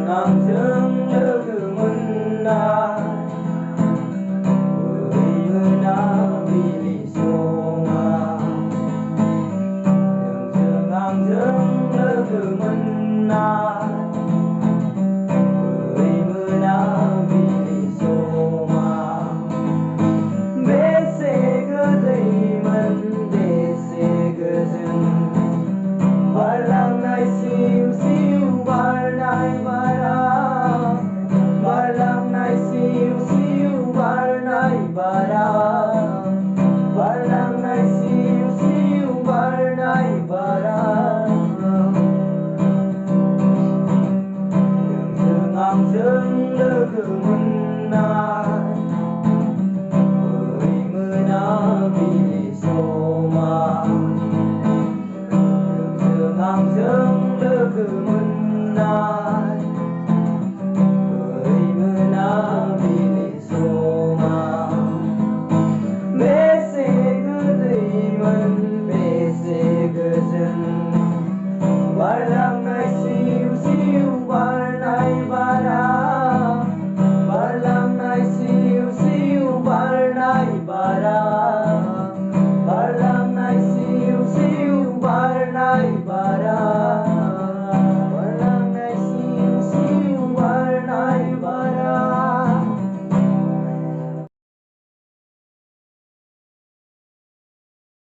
남정 lögum은 나 의문아 비리송아 남정 lögum은 나 의문아 비리송아 bese gădăimăn bese găzân Balang nai siu siu bar nai bara Balang nai siu siu bar nai bara Balang nai siu siu bar nai bara Dâng am dâng lögum은 나 의문아 비리소마 항상 lögum은 나 의문아 비리소마 bese gădăimăn bese găzân Balang nai siu siu bar nai bara Balang nai siu siu bar nai bara Balang nai siu siu bar nai bara